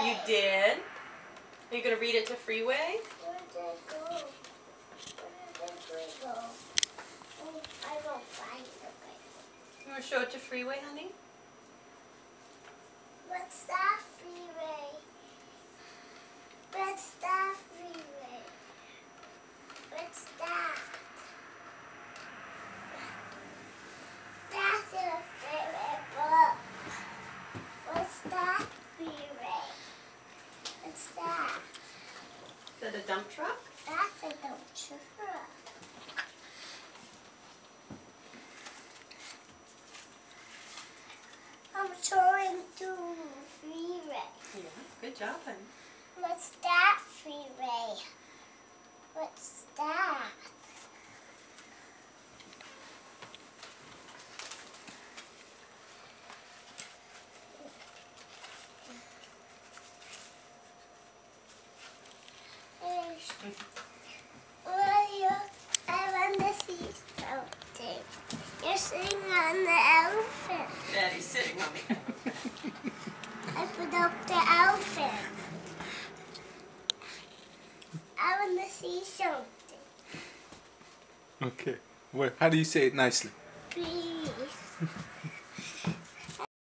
You did? Are you going to read it to Freeway? Where did it go? Where did it go? Oh, I don't find it. You want to show it to Freeway, honey? What's that, Freeway? What's that, Freeway? What's that? That's your favorite book. What's that, Freeway? What's that? Is that a dump truck? That's a dump truck. I'm trying to Freeway. Yeah, good job, honey. What's that, Freeway? What's that? I want to see something. You're sitting on the elephant. Daddy's sitting on the elephant. I put up the elephant. I want to see something. Okay. Well, how do you say it nicely? Please.